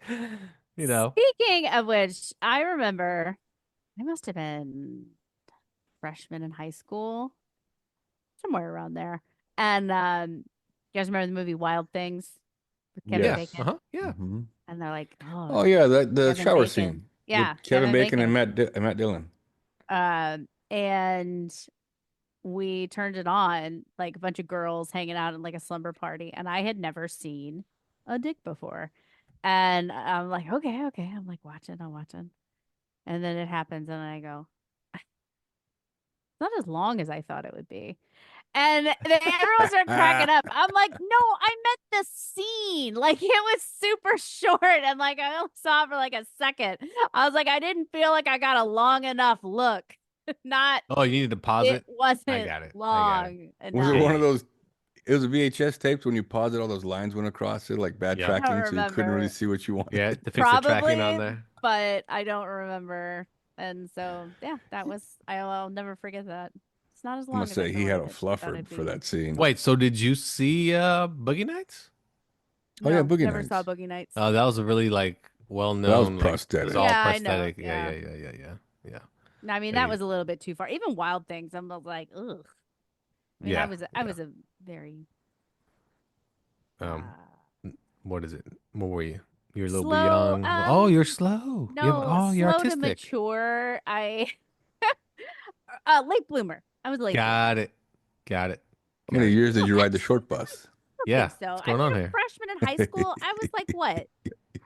Speaking of which, I remember I must have been freshman in high school, somewhere around there. And you guys remember the movie Wild Things with Kevin Yeah. Yes. Bacon? Yeah. Mhm. And they're like, oh, Oh yeah, the Kevin shower Bacon. scene Yeah, with Kevin Bacon, Bacon. and Matt Dillon. And we turned it on, like a bunch of girls hanging out in like a slumber party, and I had never seen a dick before. And I'm like, okay, okay. I'm like I'm watching. And then it happens, and I go, it's not as long as I thought it would be. And then everyone started cracking up. I'm like, no, I meant the scene. Like, it was super short. And like, I only saw it for like a second. I was like, I didn't feel like I got a long enough look. Not, Oh, you needed to pause it it? wasn't got it. I got it. long Was it enough. one of those? It was a VHS tapes when you paused it, all those lines went across it, like bad Yep. tracking, I so you couldn't really remember. see what you wanted. Yeah, to fix the tracking on Probably, there. but I don't remember. And so, yeah, that was, I'll never forget that. It's not as I long must as I say he had a thought fluffer it'd for be. that scene. Wait, so did you see Boogie Nights? Oh, yeah, No, Boogie never Nights. saw Boogie Nights. Oh, that was a really like That was well-known, like it prosthetic. was all Yeah, I know, prosthetic. yeah. Yeah. I mean, There that you was a little bit too far. Even Wild Things, I'm like, ugh. I mean, Yeah, I was a very Um, uh, what is it? What were you? You're a little bit slow. young. Oh, you're slow. No, You're slow to artistic. mature. I late bloomer. I was a late bloomer. Got it. How many years did you ride the short bus? I Yeah. think so. What's I going mean, on a here? freshman in high school. I was like, what?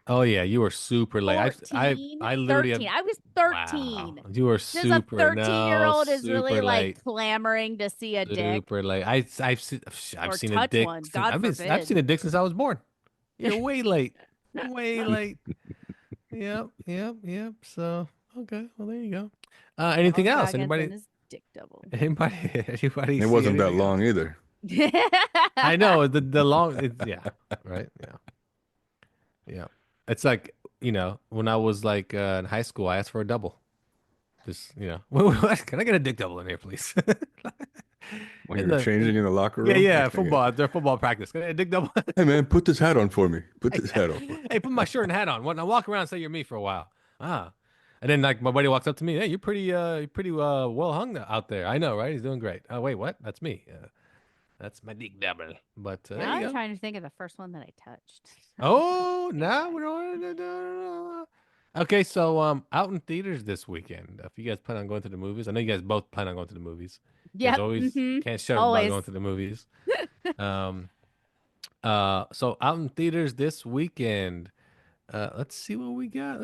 Oh yeah, you were super late. 14, I literally 13. I was wow. 13. You were Since a super 13-year-old is really super like late. clamoring to see a dick Super late. I've or seen a touch dick one. since God I've forbid. seen a dick since I was born. You're way late. Way late. Yep. So okay, well there you go. Anything Long else? Goggins and his dick double. Anybody It see wasn't that anything else? long either. I know the long. Yeah, right. Yeah. It's like when I was like in high school, I asked for a double. Just can I get a dick double in here, please? When In you were the changing in the locker room. yeah, football. Their football practice. Can I get a dick double? Hey man, put this hat on for me. Put this hat on for me. Hey, put my shirt and hat on. When I walk around, and say you're me for a while. Ah, and then like my buddy walks up to me. Hey, you're pretty well hung out there. I know, right? He's doing great. Oh wait, what? That's me. That's my dick double. But there Now you I'm go. trying to think of the first one that I touched. Oh, now we're on. Okay, so out in theaters this weekend. If you guys plan on going to the movies, I know you guys both plan on going to the movies. You guys Yep. always can't shut up about Always. going to the movies. Um, so out in theaters this weekend. Let's see what we got.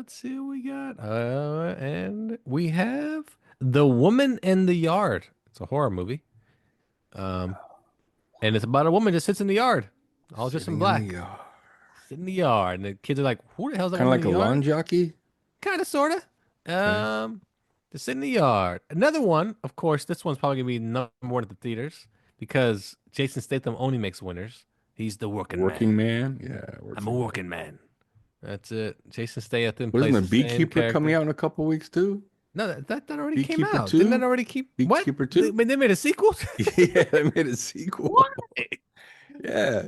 And we have The Woman in the Yard. It's a horror movie. And it's about a woman just sits in the yard, all just in black. Sit in the yard, and the kids are like, "Who the hell's that Kind of woman like in a the yard?" lawn jockey. Kind of, sorta. Just sit in the yard. Another one, of course. This one's probably gonna be number one at the theaters because Jason Statham only makes winners. He's the working Working man. man. Yeah. I'm a working man. That's it. Jason Statham Wasn't plays the the same Beekeeper coming character. out in a couple weeks too? No, that already came Beekeeper out. 2? Didn't that already keep? What? Beekeeper 2? They made a sequel. Yeah, they made a sequel. What? Yeah.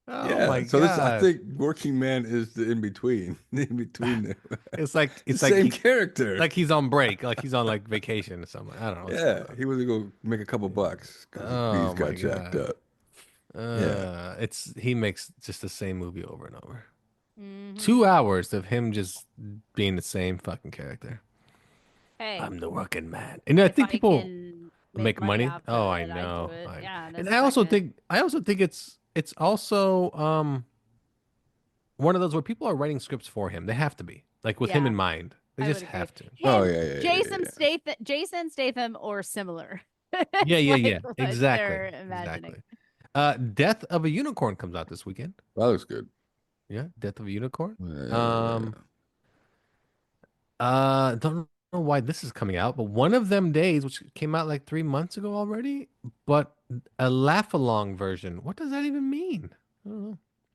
Oh Yeah. my So this, I god! think, Working Man is the in between. In between them. It's like The same character. like he's on break, like he's on like vacation or something. I don't know. what's Yeah, going on. he was gonna go make a couple bucks because Oh he's got my jacked God. up. Yeah. He makes just the same movie over and over. Mhm. 2 hours of him just being the same fucking character. Hey, I'm the working man, and I if think people can make money. off Oh, of I it, I'd know. do it. Yeah, in a And I also second. think it's also one of those where people are writing scripts for him. They have to be like with him Yeah, in mind. They I just would agree. have to. Oh, Him, yeah. Jason Statham, or similar. Yeah, It's yeah. like what Exactly. they're imagining. Exactly. Death of a Unicorn comes out this weekend. That looks good. Yeah, Death of a Unicorn. Yeah. Don't know why this is coming out, but one of them days, which came out like 3 months ago already, but a laugh along version. What does that even mean? I don't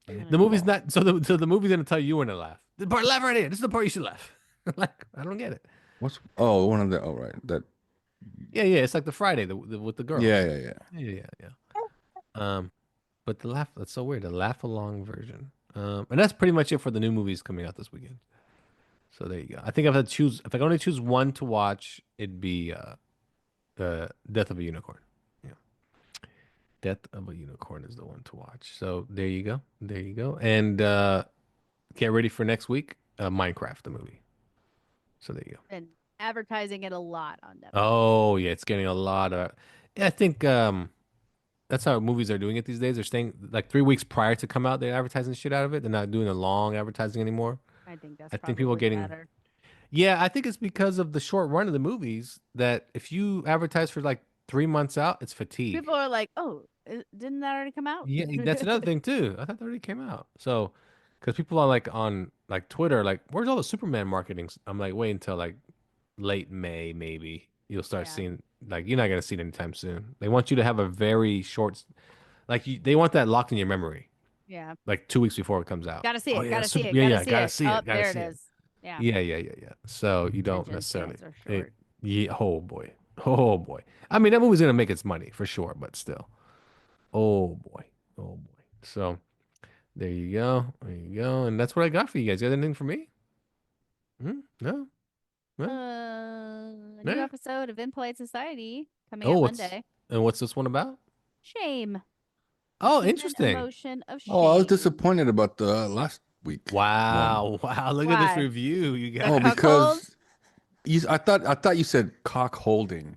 know. The movie's not so the movie's gonna tell you when to laugh. The part laugh right here. This is the part you should laugh. Like I don't get it. One of the right that Yeah. It's like the Friday with the girls. yeah. But the laugh that's so weird. The laugh along version. And that's pretty much it for the new movies coming out this weekend. So there you go. I think if I could only choose one to watch, it'd be The Death of a Unicorn. Yeah. Death of a Unicorn is the one to watch. So there you go. There you go. And get ready for next week. Minecraft the movie. So there you go. And advertising it a lot on Netflix. Oh yeah, it's getting a lot of. Yeah, I think that's how movies are doing it these days. They're staying like 3 weeks prior to come out. They're advertising the shit out of it. They're not doing the long advertising anymore. I think that's I think people are probably getting. better. Yeah, I think it's because of the short run of the movies that if you advertise for like 3 months out, it's fatigue. People are like, "Oh, didn't that already come out?" Yeah, that's another thing too. I thought that already came out. So, because people are like on like Twitter, like, where's all the Superman marketing? I'm like, wait until like late May, maybe you'll start Yeah. seeing. Like, you're not gonna see it anytime soon. They want you to have a very short, like, they want that locked in your memory, Yeah. like 2 weeks before it comes out. Gotta see it. Oh, yeah, Gotta see it. Yeah, Gotta yeah, see gotta it. see Oh, it. Gotta there see it it. is. Yeah. Yeah. So you don't Attention necessarily. spans are short. Yeah. Oh boy. Oh boy. I mean, that movie's gonna make its money for sure, but still. Oh boy. Oh boy. So there you go. There you go. And that's what I got for you guys. You got anything for me? No. A new Yeah. episode of Impolite Society coming Oh, out what's Monday. and what's this one about? Shame. Oh, Human interesting. Emotion of shame. Oh, I was disappointed about the last week. Wow. Wow. Look at this Why? review. You Oh, got because I thought you said cock holding,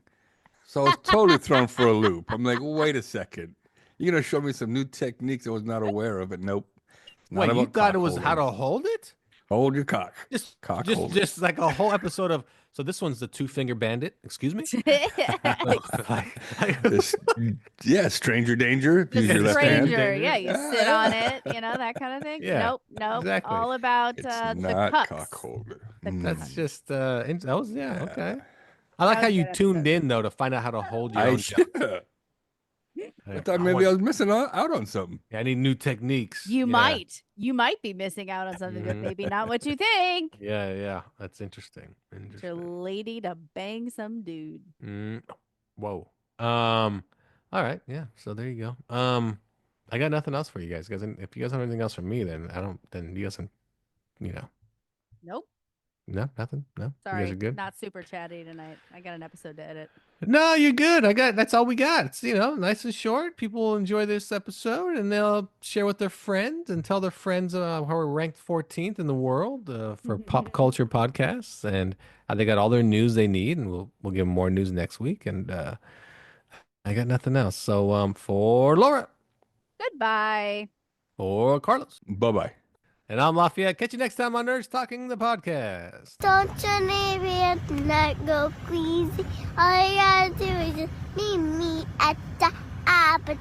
so I was totally thrown for a loop. I'm like, wait a second, you're gonna show me some new techniques I was not aware of. It nope. Not Wait, you about thought cock it was how to holding. hold it? Hold your cock. Just Cock holding. just like a whole episode of. So this one's the two-finger bandit. Excuse me. This- yeah, stranger danger. If you use The your left hand. stranger, hand. yeah, you sit on it, that kind of thing. Yeah, Nope. exactly. All about It's the not cucks. cock holder. The That's just that was okay. I That like how was you good tuned episode. in though to find out how to hold your I, own junk. I thought maybe I was missing out on something. I need new techniques. You Yeah. might be missing out on something, but Mhm. maybe not what you think. Yeah. That's interesting. Get your lady to bang some dude. Whoa. All right. Yeah. So there you go. I got nothing else for you guys. If you guys have anything else for me, then I don't. Then you guys can, Nope. no, nothing. No, you Sorry, guys are good. not super chatty tonight. I got an episode to edit. No, you're good. That's all we got. It's nice and short. People will enjoy this episode and they'll share with their friends and tell their friends how we're ranked 14th in the world for pop culture podcasts and how they got all their news they need. And we'll give them more news next week. And I got nothing else. So for Laura, Goodbye. for Carlos, Bye-bye. and I'm Lafayette. Catch you next time on Nerds Talking the Podcast. Don't you maybe at night go crazy? All you gotta do is just meet me at the abbot.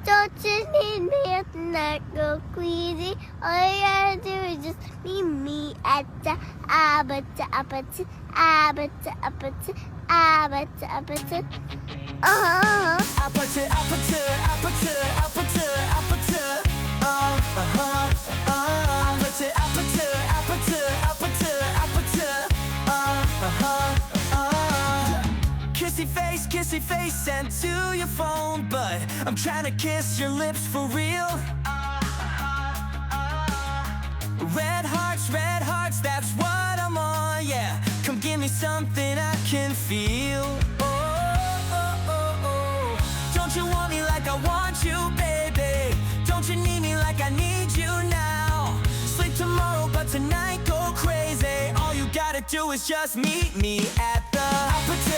Don't you need me at night go crazy? All you gotta do is just meet me at the abbot. Kissy face sent to your phone, but I'm trying to kiss your lips for real. Red hearts, that's what I'm on, yeah. Come give me something I can feel. Oh. Don't you want me like I want you, baby? Don't you need me like I need you now? Sleep tomorrow, but tonight go crazy. All you gotta do is just meet me at the aperture.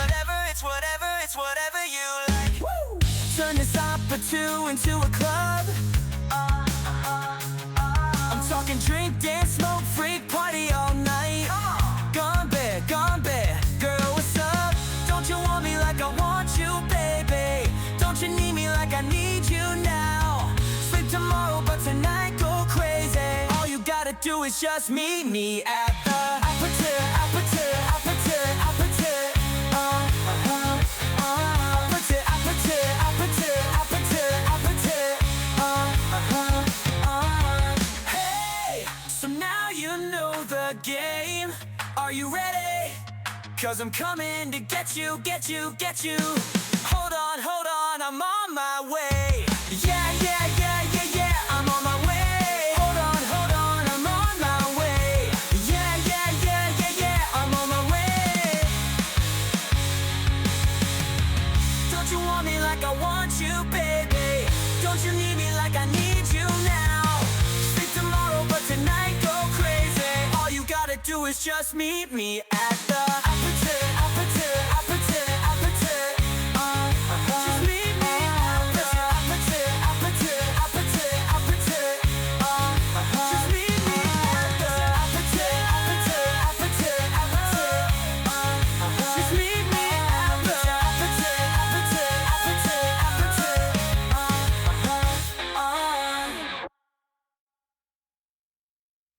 It's whatever you like. Woo! Turn this opportunity into a club. I'm talking drink, dance, smoke, freak, party all night. Gone bad, girl, what's up? Don't you want me like I want you, baby? Don't you need me like I need you now? Sleep tomorrow, but tonight go crazy. All you gotta do is just meet me at the aperture. Hey, so now you know the game. Are you ready? 'cause I'm coming to get you, get you, get you. Hold on, I'm on my way. Yeah, yeah, yeah, yeah, yeah, I'm on my way. Hold on, I'm on my way. Yeah, yeah, yeah, yeah, yeah, I'm on my way. Don't you want me like I want you, baby? Don't you need me like I need you now? Sleep tomorrow, but tonight go crazy. All you gotta do is just meet me